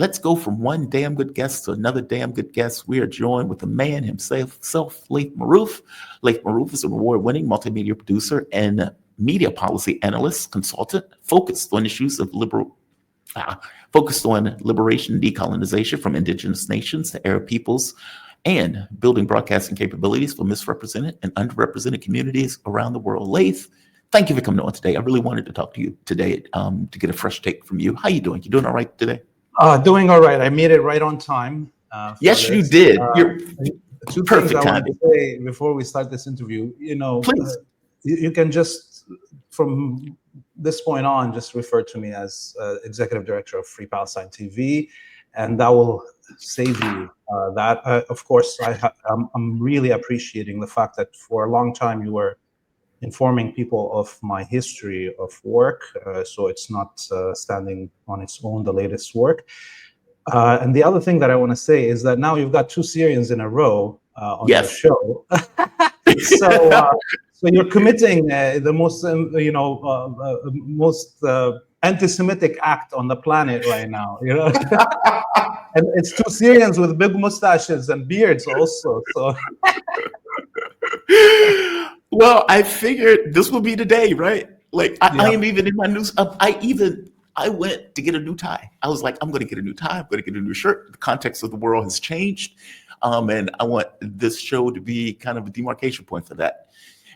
let's go from one damn good guest to another damn good guest. We are joined with the man himself, Laith Marouf. Laith Marouf is an award-winning multimedia producer and media policy analyst, consultant, focused on issues of focused on liberation and decolonization from indigenous nations to Arab peoples, and building broadcasting capabilities for misrepresented and underrepresented communities around the world. Laith, thank you for coming on today. I really wanted to talk to you today to get a fresh take from you. How you doing? You doing all right today? Doing all right. I made it right on time. Yes, you did. You're two perfect things I want timing. to say before we start this interview. Please. You can just, from this point on, just refer to me as Executive Director of Free Palestine TV, and that will save you that. Of course, I'm really appreciating the fact that for a long time you were informing people of my history of work, so it's not standing on its own, the latest work. And the other thing that I want to say is that now you've got 2 Syrians in a row on your show. So you're committing the most, most anti-Semitic act on the planet right now. And it's 2 Syrians with big mustaches and beards also. So. Well, I figured this would be the day, right? Like I am even in my news. I went to get a new tie. I was like, I'm going to get a new tie. I'm going to get a new shirt. The context of the world has changed. And I want this show to be kind of a demarcation point for that.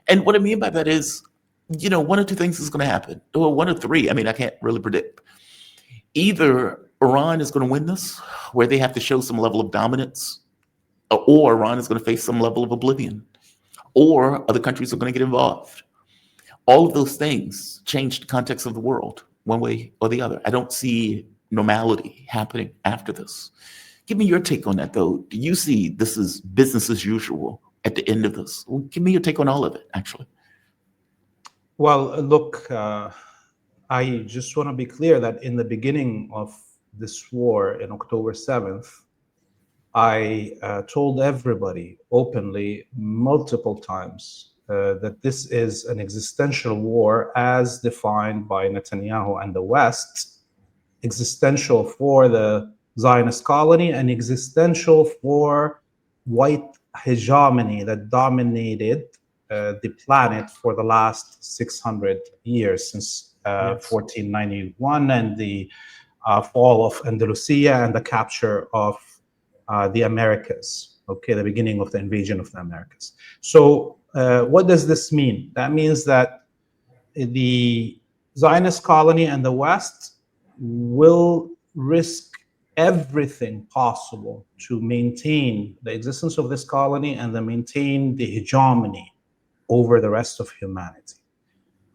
And what I mean by that is, one of 2 things is going to happen. Or 1 of 3. I mean, I can't really predict. Either Iran is going to win this, where they have to show some level of dominance, or Iran is going to face some level of oblivion, or other countries are going to get involved. All of those things change the context of the world one way or the other. I don't see normality happening after this. Give me your take on that, though. Do you see this as business as usual at the end of this? Well, give me your take on all of it, actually. Well, look, I just want to be clear that in the beginning of this war, in October 7th, I told everybody openly multiple times that this is an existential war as defined by Netanyahu and the West, existential for the Zionist colony and existential for white hegemony that dominated the planet for the last 600 years, since 1491 and the fall of Andalusia and the capture of the Americas, the beginning of the invasion of the Americas. So what does this mean? That means that the Zionist colony and the West will risk everything possible to maintain the existence of this colony and to maintain the hegemony over the rest of humanity.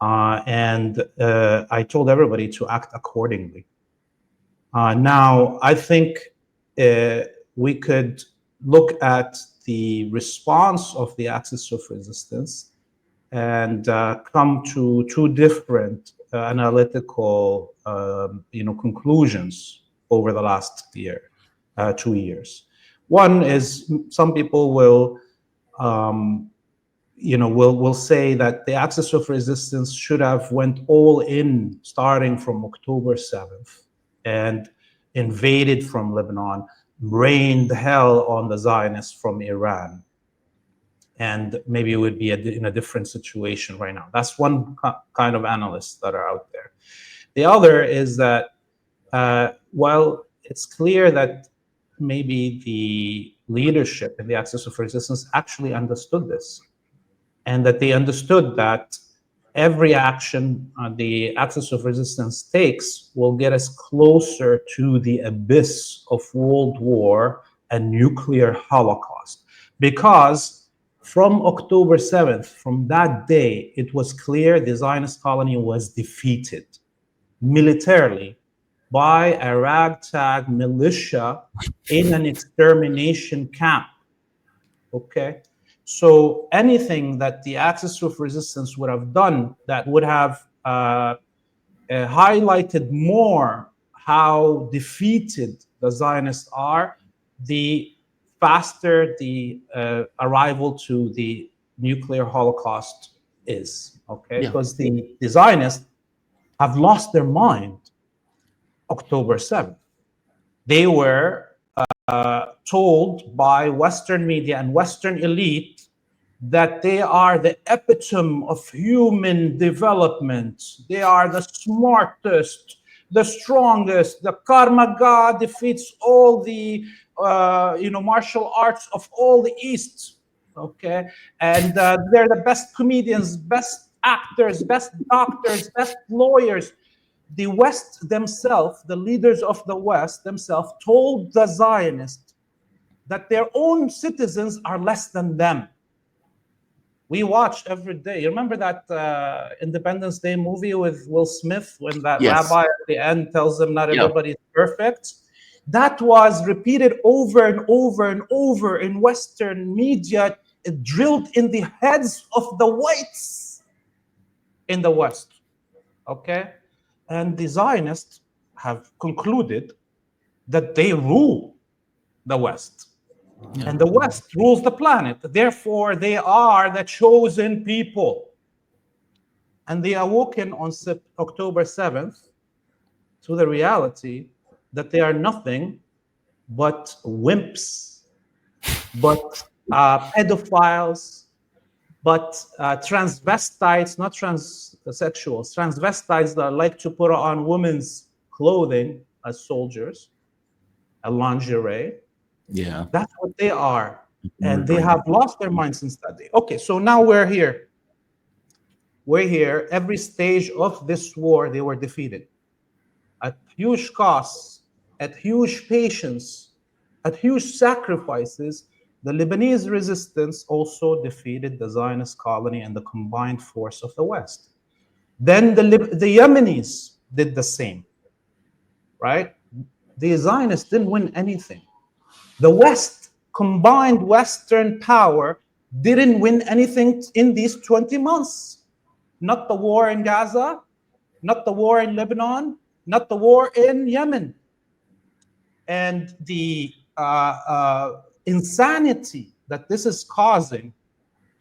And I told everybody to act accordingly. Now, I think we could look at the response of the axis of resistance and come to 2 different analytical conclusions over the last 2 years. One is some people will say that the axis of resistance should have went all in starting from October 7th and invaded from Lebanon, rained hell on the Zionists from Iran, and maybe it would be in a different situation right now. That's one kind of analysts that are out there. The other is that, while it's clear that maybe the leadership in the axis of resistance actually understood this, and that they understood that every action the axis of resistance takes will get us closer to the abyss of world war and nuclear holocaust. Because from October 7th, from that day, it was clear the Zionist colony was defeated militarily by a ragtag militia in an extermination camp. So anything that the axis of resistance would have done that would have highlighted more how defeated the Zionists are, the faster the arrival to the nuclear holocaust is, because the Zionists have lost their mind October 7th. They were told by Western media and Western elite that they are the epitome of human development. They are the smartest, the strongest. The Karma God defeats all the martial arts of all the East. Okay, and they're the best comedians, best actors, best doctors, best lawyers. The West themselves, the leaders of the West themselves, told the Zionists that their own citizens are less than them. We watched every day. You remember that Independence Day movie with Will Smith when that rabbi at the end tells them not everybody is perfect? That was repeated over and over and over in Western media. It drilled in the heads of the whites in the West. Okay? And the Zionists have concluded that they rule the West. And the West rules the planet. Therefore, they are the chosen people. And they awoken on October 7th to the reality that they are nothing but wimps, but pedophiles, but transvestites, not transsexuals, transvestites that like to put on women's clothing as soldiers, a lingerie. Yeah. That's what they are. And they have lost their mind since that day. Okay, so now we're here. We're here. Every stage of this war, they were defeated. At huge costs, at huge patience, at huge sacrifices, the Lebanese resistance also defeated the Zionist colony and the combined force of the West. Then the Yemenis did the same, right? The Zionists didn't win anything. The West, combined Western power, didn't win anything in these 20 months. Not the war in Gaza, not the war in Lebanon, not the war in Yemen. And the insanity that this is causing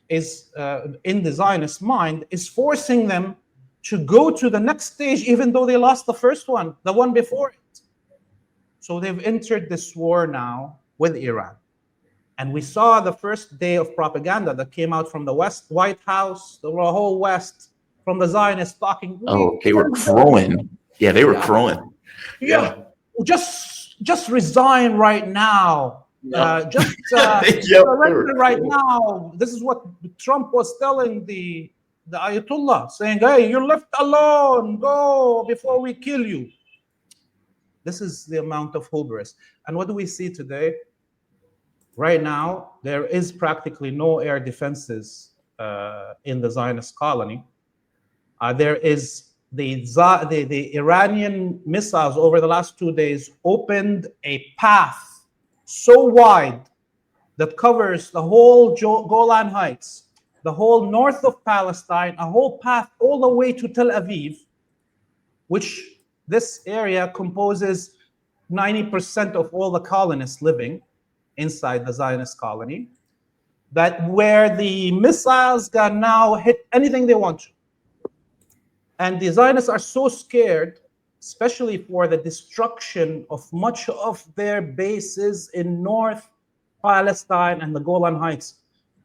is, in the Zionist mind, is forcing them to go to the next stage, even though they lost the first one, the one before it. So they've entered this war now with Iran. And we saw the first day of propaganda that came out from the White House, the whole West, from the Zionists talking. Oh, they were crowing. Yeah, they were crowing. Yeah. Just resign right now. Just surrender right now. This is what Trump was telling the Ayatollah, saying, hey, you're left alone. Go before we kill you. This is the amount of hubris. And what do we see today? Right now, there is practically no air defenses in the Zionist colony. There is the Iranian missiles over the last 2 days opened a path so wide that covers the whole Golan Heights, the whole north of Palestine, a whole path all the way to Tel Aviv, which this area composes 90% of all the colonists living inside the Zionist colony, that where the missiles can now hit anything they want to. And the Zionists are so scared, especially for the destruction of much of their bases in North Palestine and the Golan Heights.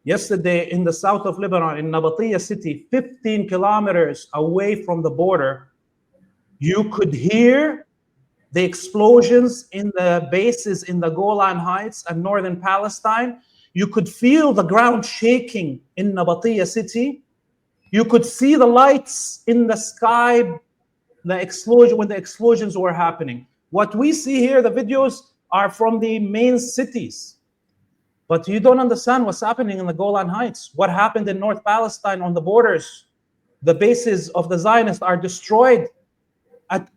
Yesterday, in the south of Lebanon, in Nabatiyah city, 15 kilometers away from the border, you could hear the explosions in the bases in the Golan Heights and northern Palestine. You could feel the ground shaking in Nabatiyah city. You could see the lights in the sky, the explosion when the explosions were happening. What we see here, the videos are from the main cities. But you don't understand what's happening in the Golan Heights. What happened in North Palestine on the borders. The bases of the Zionists are destroyed.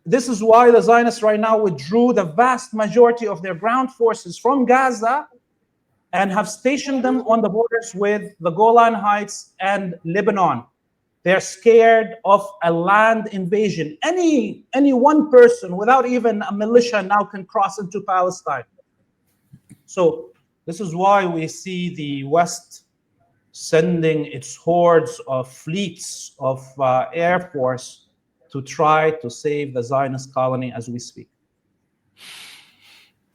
This is why the Zionists right now withdrew the vast majority of their ground forces from Gaza and have stationed them on the borders with the Golan Heights and Lebanon. They're scared of a land invasion. Any one person without even a militia now can cross into Palestine. So this is why we see the West sending its hordes of fleets of Air Force to try to save the Zionist colony as we speak.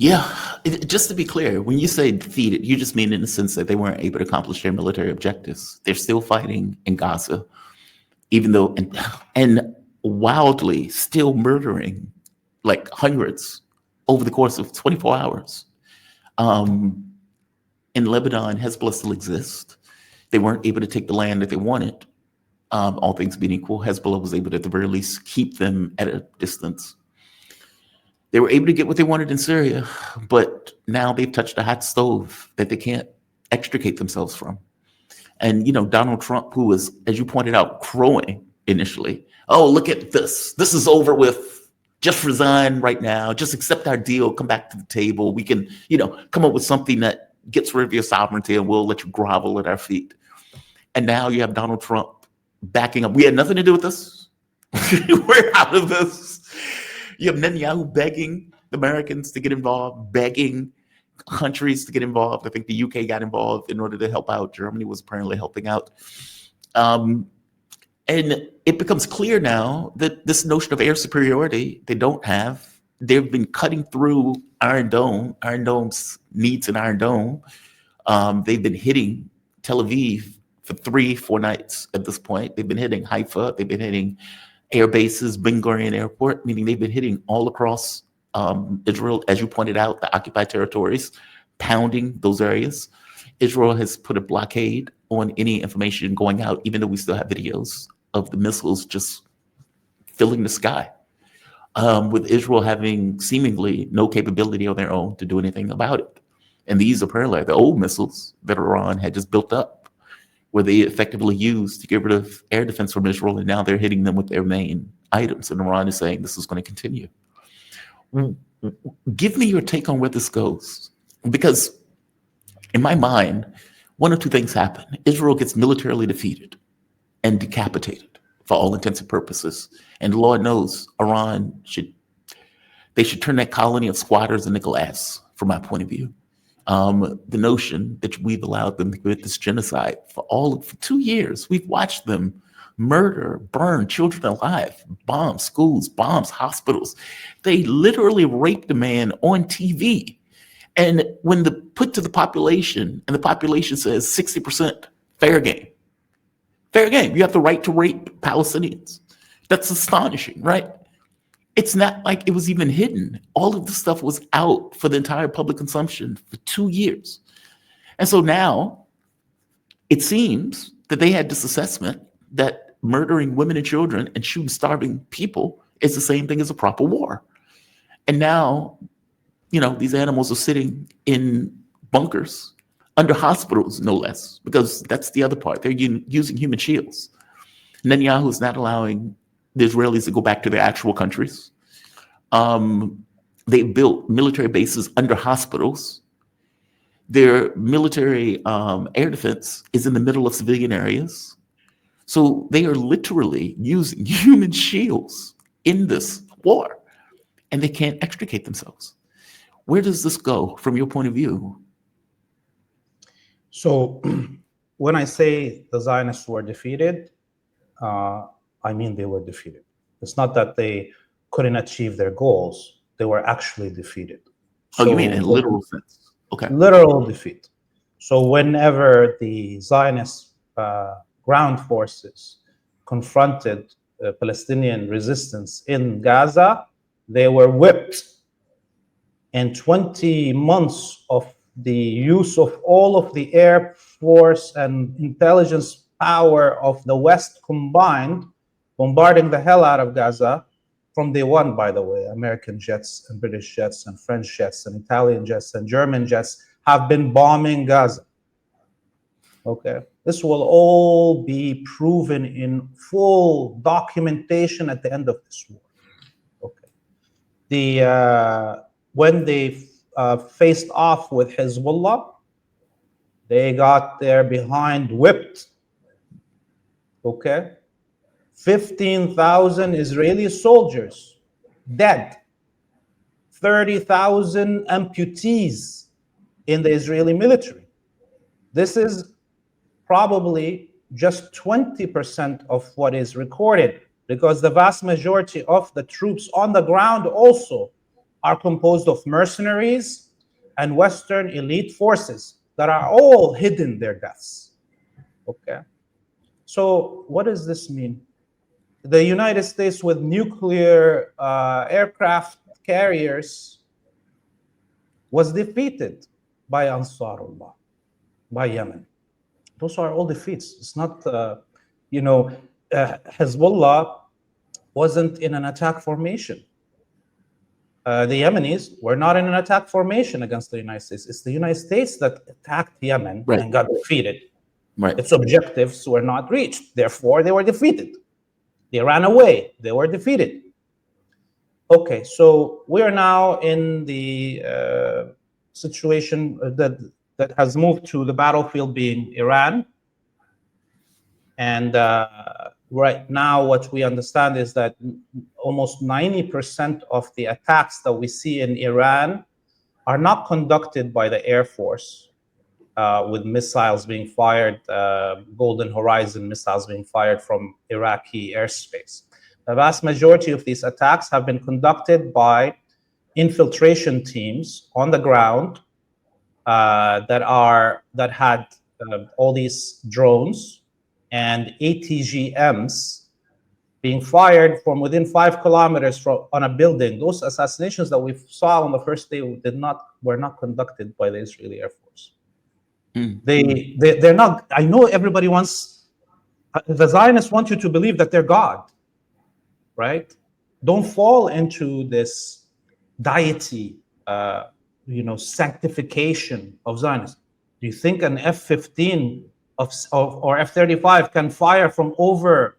Yeah, just to be clear, when you say defeated, you just mean in the sense that they weren't able to accomplish their military objectives. They're still fighting in Gaza, even though, and wildly still murdering like hundreds over the course of 24 hours. Um, in Lebanon, Hezbollah still exists. They weren't able to take the land that they wanted. All things being equal, Hezbollah was able to, at the very least, keep them at a distance. They were able to get what they wanted in Syria, but now they've touched a hot stove that they can't extricate themselves from. And, you know, Donald Trump, who was, as you pointed out, crowing initially, oh, look at this. This is over with. Just resign right now. Just accept our deal. Come back to the table. We can, you know, come up with something that gets rid of your sovereignty and we'll let you grovel at our feet. And now you have Donald Trump backing up. We had nothing to do with this. We're out of this. You have Netanyahu begging the Americans to get involved, begging countries to get involved. I think the UK got involved in order to help out. Germany was apparently helping out. And it becomes clear now that this notion of air superiority they don't have. They've been cutting through Iron Dome. Iron Dome's needs an Iron Dome. They've been hitting Tel Aviv for 3-4 nights at this point. They've been hitting Haifa. They've been hitting air bases, Ben Gurion Airport, meaning they've been hitting all across Israel, as you pointed out, the occupied territories, pounding those areas. Israel has put a blockade on any information going out, even though we still have videos of the missiles just filling the sky, with Israel having seemingly no capability on their own to do anything about it. And these apparently are the old missiles that Iran had just built up, where they effectively used to get rid of air defense from Israel, and now they're hitting them with their main items. And Iran is saying this is going to continue. Give me your take on where this goes. Because in my mind, one of two things happen. Israel gets militarily defeated and decapitated for all intents and purposes. And Lord knows Iran should turn that colony of squatters a nickel ass, from my point of view. The notion that we've allowed them to commit this genocide for 2 years. We've watched them murder, burn children alive, bomb schools, bombs hospitals. They literally raped a man on TV. And when put to the population, and the population says 60% fair game. Fair game. You have the right to rape Palestinians. That's astonishing, right? It's not like it was even hidden. All of the stuff was out for the entire public consumption for 2 years. And so now it seems that they had this assessment that murdering women and children and shooting starving people is the same thing as a proper war. And now, you know, these animals are sitting in bunkers under hospitals, no less, because that's the other part. They're using human shields. Netanyahu is not allowing the Israelis to go back to their actual countries. They built military bases under hospitals. Their military air defense is in the middle of civilian areas. So they are literally using human shields in this war, and they can't extricate themselves. Where does this go from your point of view? So when I say the Zionists were defeated, I mean they were defeated. It's not that they couldn't achieve their goals. They were actually defeated. Oh, you mean in literal sense? Okay. Literal defeat. So whenever the Zionist ground forces confronted Palestinian resistance in Gaza, they were whipped. And 20 months of the use of all of the air force and intelligence power of the West combined, bombarding the hell out of Gaza from day one, by the way. American jets and British jets and French jets and Italian jets and German jets have been bombing Gaza. Okay, this will all be proven in full documentation at the end of this war. Okay, when they faced off with Hezbollah, they got their behind whipped. Okay, 15,000 Israeli soldiers dead, 30,000 amputees in the Israeli military. This is probably just 20% of what is recorded, because the vast majority of the troops on the ground also are composed of mercenaries and Western elite forces that are all hidden their deaths. Okay. So what does this mean? The United States with nuclear aircraft carriers was defeated by Ansarullah, by Yemen. Those are all defeats. It's not, Hezbollah wasn't in an attack formation. The Yemenis were not in an attack formation against the United States. It's the United States that attacked Yemen and got defeated. Right. Its objectives were not reached. Therefore, they were defeated. They ran away. They were defeated. Okay, so we are now in the situation that has moved to the battlefield being Iran. And right now, what we understand is that almost 90% of the attacks that we see in Iran are not conducted by the Air Force, with missiles being fired, Golden Horizon missiles being fired from Iraqi airspace. The vast majority of these attacks have been conducted by infiltration teams on the ground that had all these drones and ATGMs being fired from within 5 kilometers on a building. Those assassinations that we saw on the first day were not conducted by the Israeli Air Force. They're not. I know everybody wants, the Zionists want you to believe that they're God, right? Don't fall into this deity, sanctification of Zionists. Do you think an F-15 or F-35 can fire from over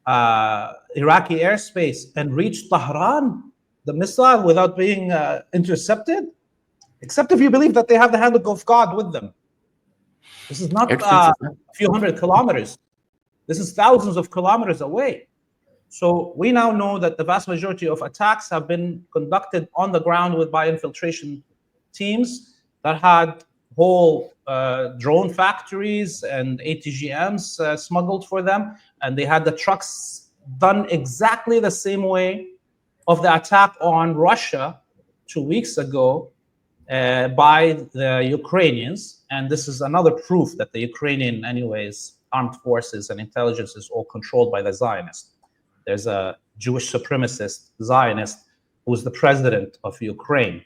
Iraqi airspace and reach Tehran, the missile, without being intercepted? Except if you believe that they have the hand of God with them. This is not a few hundred kilometers. This is thousands of kilometers away. So we now know that the vast majority of attacks have been conducted on the ground by infiltration teams that had whole drone factories and ATGMs smuggled for them. And they had the trucks done exactly the same way of the attack on Russia 2 weeks ago by the Ukrainians. And this is another proof that the Ukrainian, anyways, armed forces and intelligence is all controlled by the Zionists. There's a Jewish supremacist Zionist who's the president of Ukraine.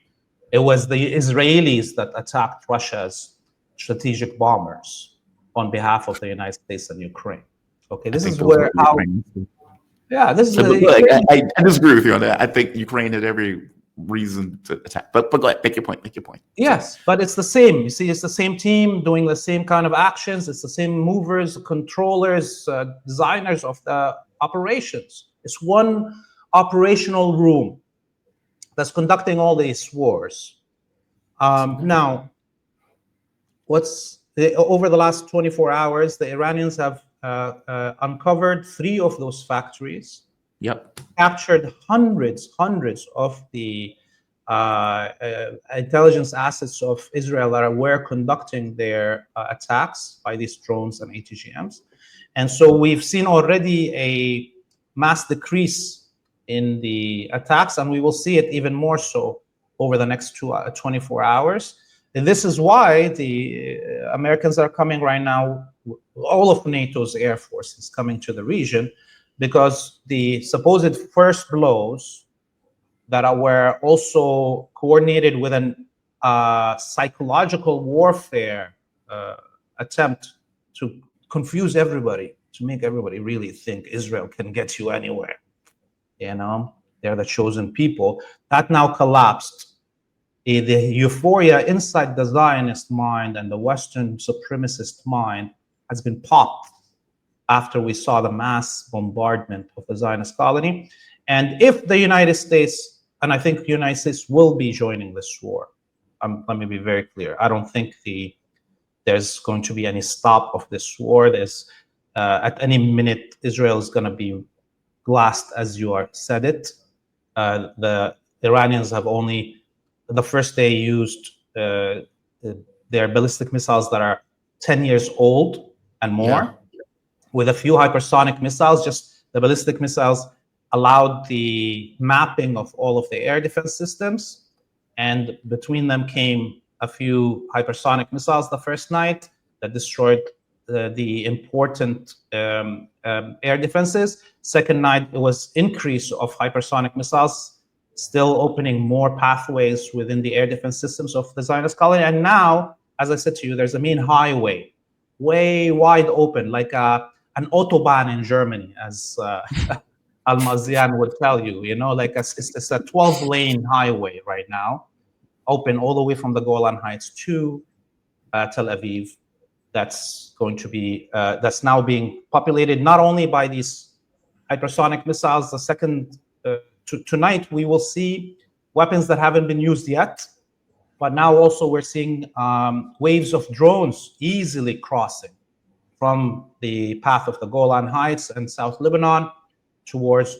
It was the Israelis that attacked Russia's strategic bombers on behalf of the United States and Ukraine. Okay, this is where this is. I disagree with you on that. I think Ukraine had every reason to attack. But go ahead, make your point. Yes, but it's the same. You see, it's the same team doing the same kind of actions. It's the same movers, controllers, designers of the operations. It's one operational room that's conducting all these wars. Now, over the last 24 hours, the Iranians have uncovered 3 of those factories. Yep. Captured hundreds of the intelligence assets of Israel that were conducting their attacks by these drones and ATGMs. And so we've seen already a mass decrease in the attacks, and we will see it even more so over the next 24 hours. And this is why the Americans are coming right now. All of NATO's air force is coming to the region, because the supposed first blows that were also coordinated with an psychological warfare attempt to confuse everybody, to make everybody really think Israel can get you anywhere. They're the chosen people. That now collapsed. The euphoria inside the Zionist mind and the Western supremacist mind has been popped after we saw the mass bombardment of the Zionist colony. And if the United States, and I think the United States will be joining this war, let me be very clear. I don't think there's going to be any stop of this war. There's at any minute, Israel is going to be glassed, as you said it. The Iranians have only, the first day, used their ballistic missiles that are 10 years old and more. Yeah. With a few hypersonic missiles, just the ballistic missiles allowed the mapping of all of the air defense systems, and between them came a few hypersonic missiles the first night that destroyed the important air defenses. Second night, it was increase of hypersonic missiles, still opening more pathways within the air defense systems of the Zionist colony. And now, as I said to you, there's a main highway, way wide open, like an autobahn in Germany, as Almazian would tell you. You know, like it's a 12-lane highway right now, open all the way from the Golan Heights to Tel Aviv. That's going to be that's now being populated not only by these hypersonic missiles. The second tonight we will see weapons that haven't been used yet, but now also we're seeing waves of drones easily crossing from the path of the Golan Heights and South Lebanon towards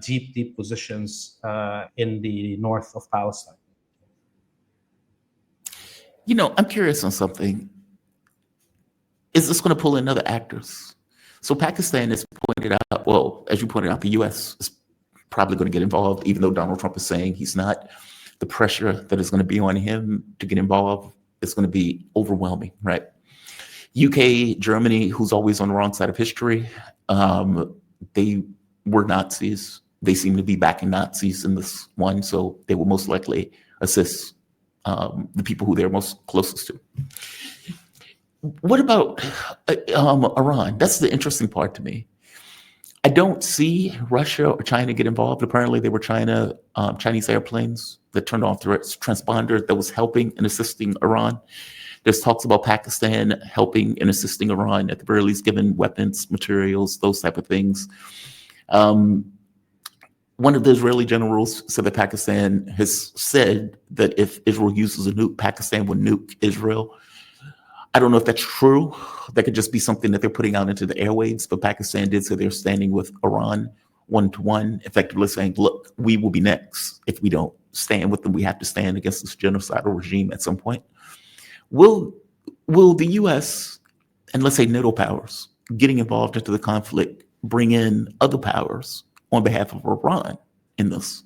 deep positions in the north of Palestine. You know, I'm curious on something. Is this going to pull in other actors? So Pakistan has pointed out, well, as you pointed out, the U.S. is probably going to get involved, even though Donald Trump is saying he's not. The pressure that is going to be on him to get involved is going to be overwhelming, right? UK, Germany, who's always on the wrong side of history, they were Nazis. They seem to be backing Nazis in this one, so they will most likely assist the people who they're most closest to. What about Iran? That's the interesting part to me. I don't see Russia or China get involved. Apparently, they were Chinese airplanes that turned off the transponder that was helping and assisting Iran. There's talks about Pakistan helping and assisting Iran, at the very least, giving weapons, materials, those type of things. One of the Israeli generals said that Pakistan has said that if Israel uses a nuke, Pakistan would nuke Israel. I don't know if that's true. That could just be something that they're putting out into the airwaves, but Pakistan did say they're standing with Iran one-to-one, effectively saying, look, we will be next. If we don't stand with them, we have to stand against this genocidal regime at some point. Will the U.S. and let's say NATO powers getting involved into the conflict bring in other powers on behalf of Iran in this?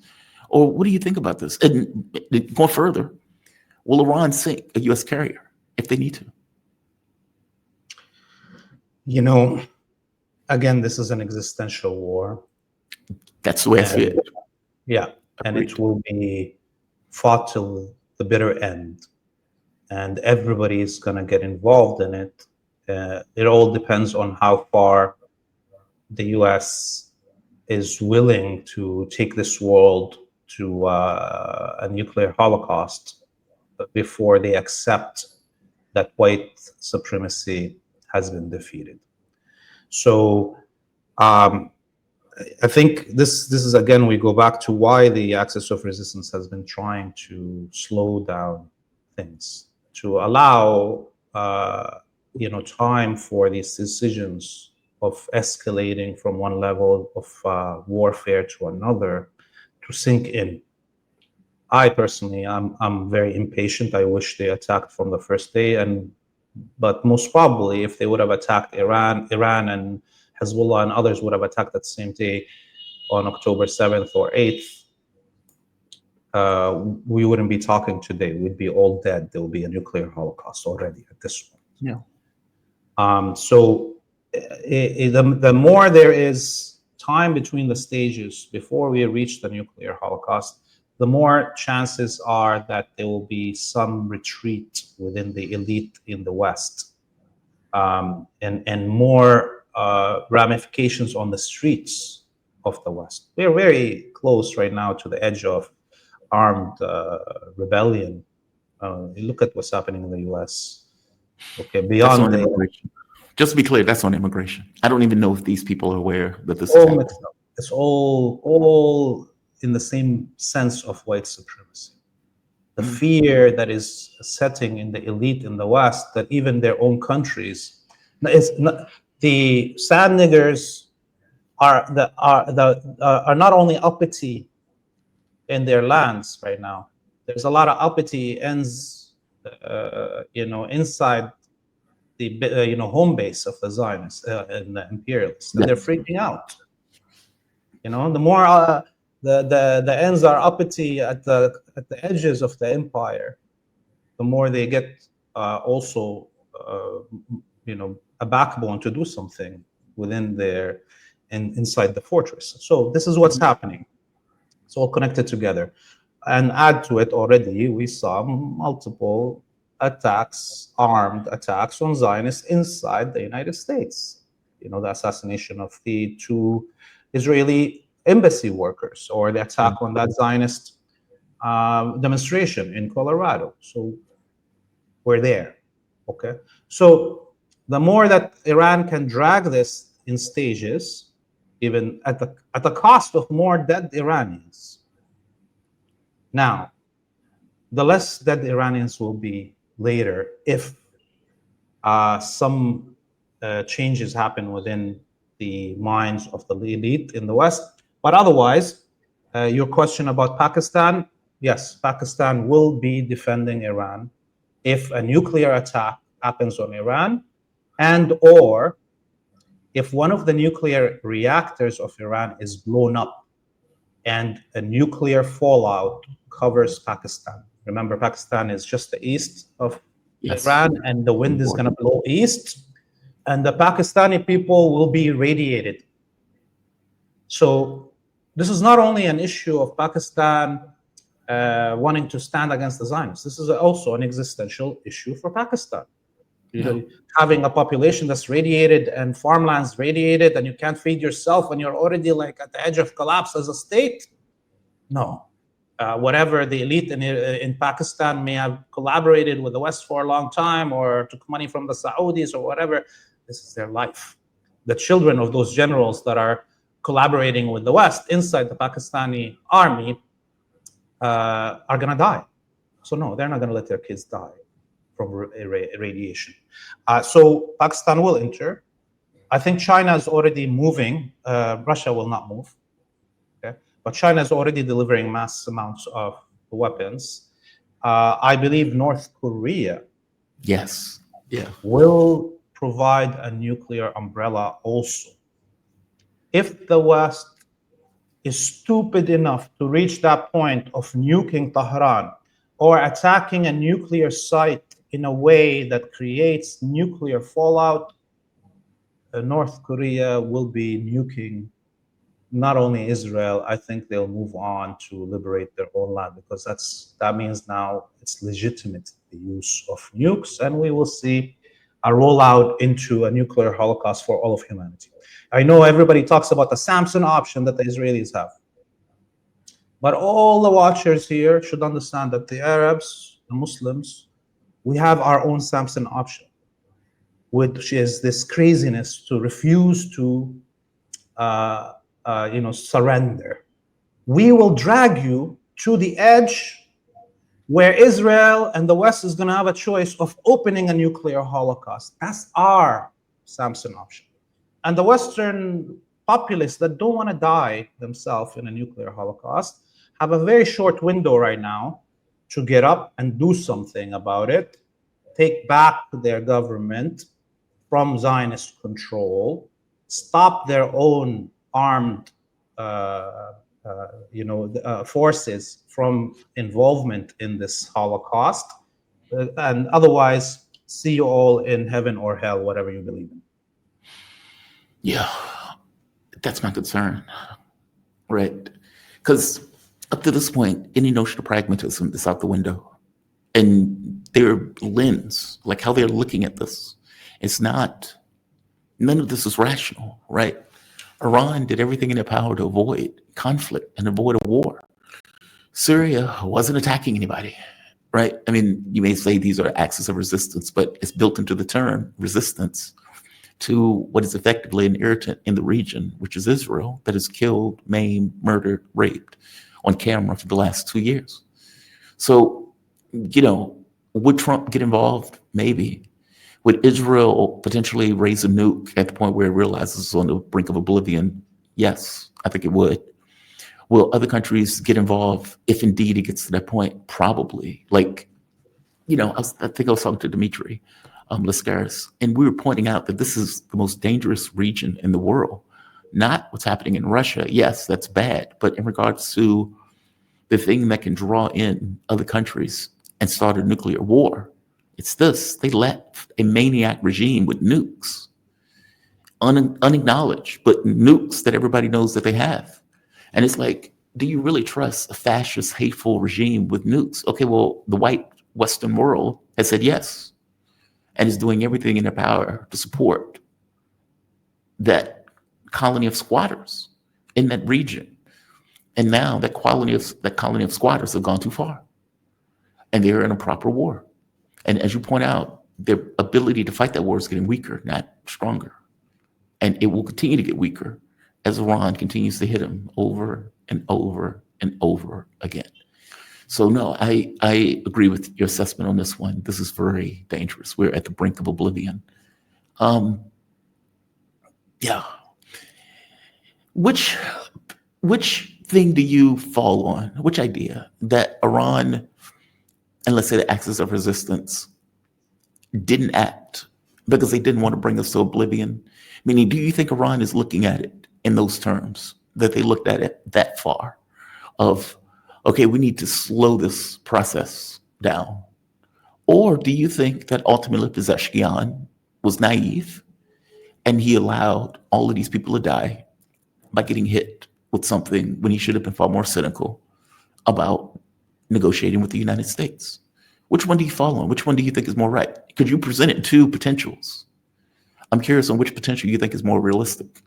Or what do you think about this? And going further, will Iran sink a U.S. carrier if they need to? You know, again, this is an existential war. That's the way I see it. Yeah, and it will be fought till the bitter end. And everybody is going to get involved in it. It all depends on how far the U.S. is willing to take this world to a nuclear holocaust before they accept that white supremacy has been defeated. So I think this is, again, we go back to why the axis of resistance has been trying to slow down things, to allow time for these decisions of escalating from one level of warfare to another to sink in. I personally, I'm very impatient. I wish they attacked from the first day, but most probably, if they would have attacked Iran and Hezbollah and others would have attacked that same day on October 7th or 8th, we wouldn't be talking today. We'd be all dead. There will be a nuclear holocaust already at this point. Yeah. So the more there is time between the stages before we reach the nuclear holocaust, the more chances are that there will be some retreat within the elite in the West, and more ramifications on the streets of the West. We're very close right now to the edge of armed rebellion. Look at what's happening in the U.S. Okay, beyond immigration. Just to be clear, that's on immigration. I don't even know if these people are aware that this is happening. It's all in the same sense of white supremacy. The fear that is setting in the elite in the West, that even their own countries, the sand niggers are not only uppity in their lands right now. There's a lot of uppity ends, inside the home base of the Zionists and the imperialists, and they're freaking out. The more the ends are uppity at the edges of the empire, the more they get also a backbone to do something within inside the fortress. So this is what's happening. It's all connected together. And add to it, already we saw multiple attacks, armed attacks on Zionists inside the United States. The assassination of the 2 Israeli embassy workers, or the attack on that Zionist demonstration in Colorado. So we're there. Okay. So the more that Iran can drag this in stages, even at the cost of more dead Iranians. Now, the less dead Iranians will be later if some changes happen within the minds of the elite in the West. But otherwise, your question about Pakistan, yes, Pakistan will be defending Iran if a nuclear attack happens on Iran, and or if one of the nuclear reactors of Iran is blown up and a nuclear fallout covers Pakistan. Remember, Pakistan is just the east of Iran, and the wind is going to blow east, and the Pakistani people will be radiated. So this is not only an issue of Pakistan wanting to stand against the Zionists. This is also an existential issue for Pakistan. Having a population that's radiated and farmlands radiated, and you can't feed yourself, and you're already like at the edge of collapse as a state. No. Whatever the elite in Pakistan may have collaborated with the West for a long time, or took money from the Saudis or whatever, this is their life. The children of those generals that are collaborating with the West inside the Pakistani army are going to die. So no, they're not going to let their kids die from radiation. So Pakistan will enter. I think China is already moving. Russia will not move. Okay? But China is already delivering mass amounts of weapons. I believe North Korea will provide a nuclear umbrella also. If the West is stupid enough to reach that point of nuking Tehran or attacking a nuclear site in a way that creates nuclear fallout, North Korea will be nuking not only Israel. I think they'll move on to liberate their own land, because that means now it's legitimate, the use of nukes, and we will see a rollout into a nuclear holocaust for all of humanity. I know everybody talks about the Samson option that the Israelis have, but all the watchers here should understand that the Arabs, the Muslims, we have our own Samson option, which is this craziness to refuse to surrender. We will drag you to the edge where Israel and the West is going to have a choice of opening a nuclear holocaust. That's our Samson option. And the Western populace that don't want to die themselves in a nuclear holocaust have a very short window right now to get up and do something about it, take back their government from Zionist control, stop their own armed forces from involvement in this Holocaust, and otherwise see you all in heaven or hell, whatever you believe in. Yeah, that's my concern, right? Because up to this point, any notion of pragmatism is out the window. And their lens, like how they're looking at this, none of this is rational, right? Iran did everything in their power to avoid conflict and avoid a war. Syria wasn't attacking anybody, right? I mean, you may say these are axes of resistance, but it's built into the term resistance to what is effectively an irritant in the region, which is Israel, that has killed, maimed, murdered, raped on camera for the last 2 years. So, would Trump get involved? Maybe. Would Israel potentially raise a nuke at the point where it realizes it's on the brink of oblivion? Yes, I think it would. Will other countries get involved if indeed it gets to that point? Probably. I think I was talking to Dimitri Lascaris, and we were pointing out that this is the most dangerous region in the world not what's happening in Russia. Yes, that's bad. But in regards to the thing that can draw in other countries and start a nuclear war, it's this. They left a maniac regime with nukes, unacknowledged, but nukes that everybody knows that they have. And it's like, do you really trust a fascist, hateful regime with nukes? Okay, well, the white Western world has said yes and is doing everything in their power to support that colony of squatters in that region. And now that colony of squatters have gone too far, and they're in a proper war. And as you point out, their ability to fight that war is getting weaker, not stronger. And it will continue to get weaker as Iran continues to hit them over and over and over again. So no, I agree with your assessment on this one. This is very dangerous. We're at the brink of oblivion. Yeah. Which thing do you fall on? Which idea that Iran, and let's say the axis of resistance, didn't act because they didn't want to bring us to oblivion? Meaning, do you think Iran is looking at it in those terms, that they looked at it that far of, okay, we need to slow this process down? Or do you think that ultimately Pezeshkian was naive and he allowed all of these people to die by getting hit with something when he should have been far more cynical about negotiating with the United States? Which one do you fall on? Which one do you think is more right? Could you present it two potentials? I'm curious on which potential you think is more realistic.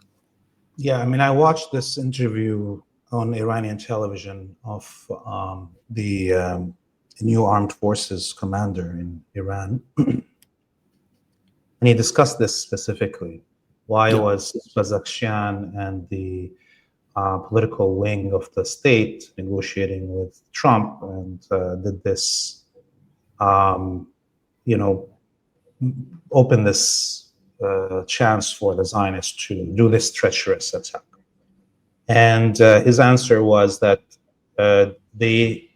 Yeah, I mean, I watched this interview on Iranian television of the new armed forces commander in Iran. And he discussed this specifically. Why was Pezeshkian and the political wing of the state negotiating with Trump and did this, open this chance for the Zionists to do this treacherous attack? And his answer was that they,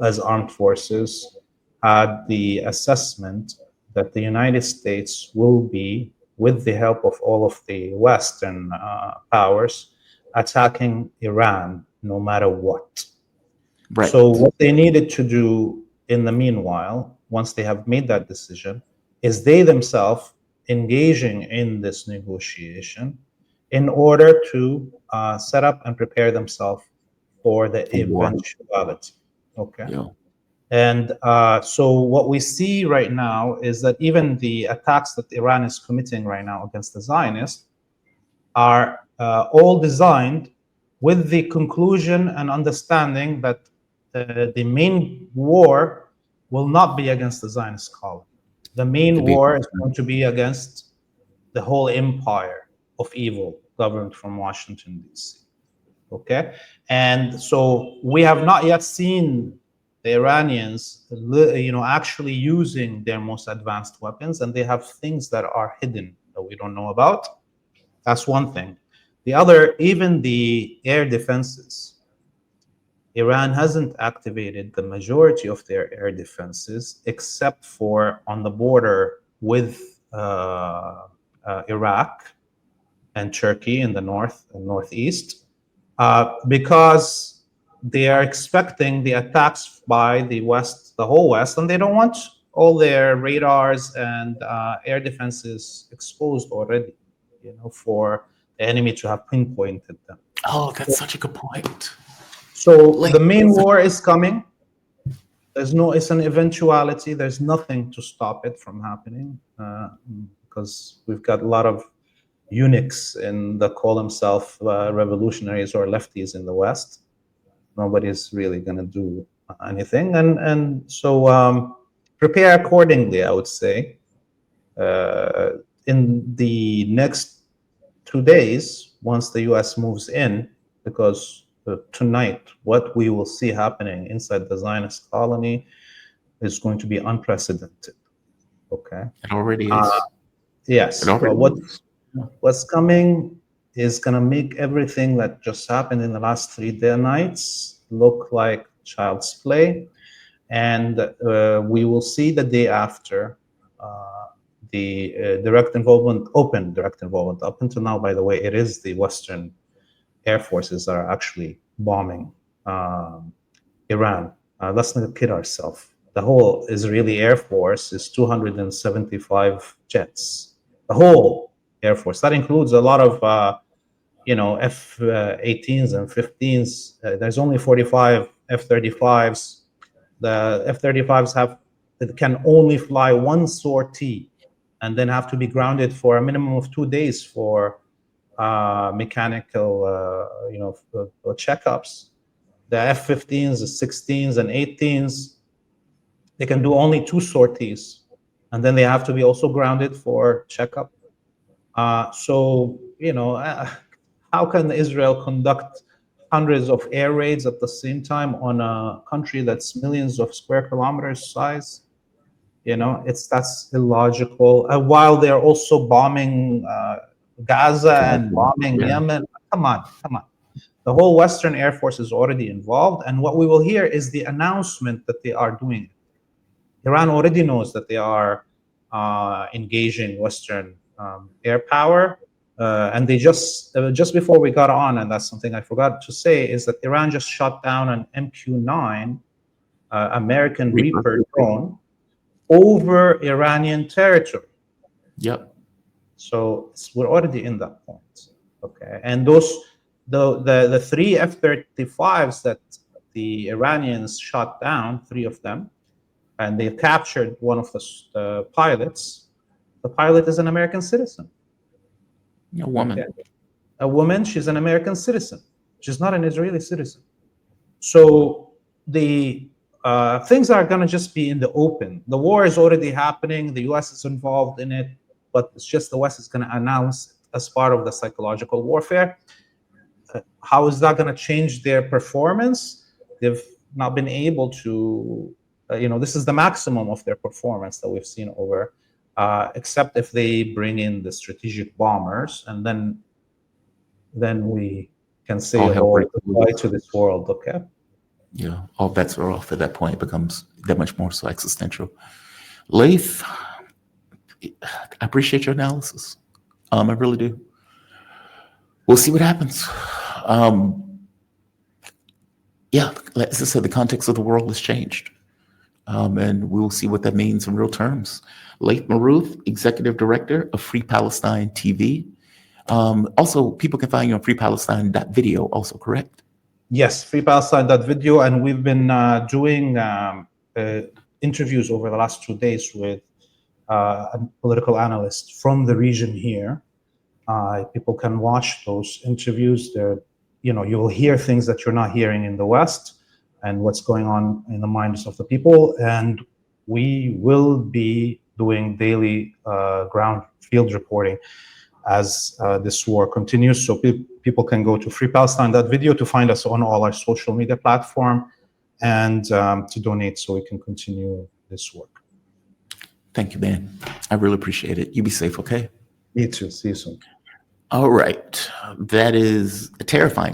as armed forces, had the assessment that the United States will be, with the help of all of the Western powers, attacking Iran no matter what. Right. So what they needed to do in the meanwhile, once they have made that decision, is they themselves engaging in this negotiation in order to set up and prepare themselves for the eventuality. Okay. Yeah. And so what we see right now is that even the attacks that Iran is committing right now against the Zionists are all designed with the conclusion and understanding that the main war will not be against the Zionist colony. The main war is going to be against the whole empire of evil governed from Washington, D.C. Okay? And so we have not yet seen the Iranians, actually using their most advanced weapons, and they have things that are hidden that we don't know about. That's one thing. The other, even the air defenses. Iran hasn't activated the majority of their air defenses except for on the border with Iraq and Turkey in the north and northeast, because they are expecting the attacks by the West, the whole West, and they don't want all their radars and air defenses exposed already, for the enemy to have pinpointed them. Oh, that's such a good point. So the main war is coming. It's an eventuality. There's nothing to stop it from happening because we've got a lot of eunuchs that call themselves revolutionaries or lefties in the West. Nobody's really going to do anything. And so prepare accordingly, I would say. In the next 2 days, once the U.S. moves in, because tonight, what we will see happening inside the Zionist colony is going to be unprecedented. Okay. It already is. Yes. What's coming is going to make everything that just happened in the last 3 nights look like child's play. And we will see the day after the direct involvement, open direct involvement. Up until now, by the way, it is the Western air forces that are actually bombing Iran. Let's not kid ourselves. The whole Israeli Air Force is 275 jets. The whole Air Force. That includes a lot of, F-18s and 15s. There's only 45 F-35s. The F-35s can only fly one sortie, and then have to be grounded for a minimum of 2 days for mechanical, checkups. The F-15s, the 16s, and 18s, they can do only 2 sorties, and then they have to be also grounded for checkup. How can Israel conduct hundreds of air raids at the same time on a country that's millions of square kilometers size? That's illogical. While they're also bombing Gaza and bombing Yemen. Come on. The whole Western Air Force is already involved, and what we will hear is the announcement that they are doing it. Iran already knows that they are engaging Western air power, and they just before we got on, and that's something I forgot to say, is that Iran just shot down an MQ-9 American Reaper drone over Iranian territory. Yep. So we're already in that point. Okay, and the 3 F-35s that the Iranians shot down, 3 of them, and they captured one of the pilots. The pilot is an American citizen. A woman. Okay. A woman, she's an American citizen. She's not an Israeli citizen. So the things are going to just be in the open. The war is already happening. The U.S. is involved in it, but it's just the West is going to announce it as part of the psychological warfare. How is that going to change their performance? They've not been able to, this is the maximum of their performance that we've seen over, except if they bring in the strategic bombers, and then we can say goodbye to this world. Okay. Yeah, all bets are off at that point. It becomes that much more so existential. Laith, I appreciate your analysis. I really do. We'll see what happens. As I said, the context of the world has changed. And we'll see what that means in real terms. Laith Marouf, Executive Director of Free Palestine TV. Also, people can find you on freepalestine.video, also, correct? Yes, freepalestine.video, and we've been doing interviews over the last 2 days with a political analyst from the region here. People can watch those interviews. You will hear things that you're not hearing in the West, and what's going on in the minds of the people. And we will be doing daily ground field reporting as this war continues. So people can go to freepalestine.video to find us on all our social media platform, and to donate so we can continue this work. Thank you, man. I really appreciate it. You be safe, okay? You too. See you soon. All right. That is a terrifying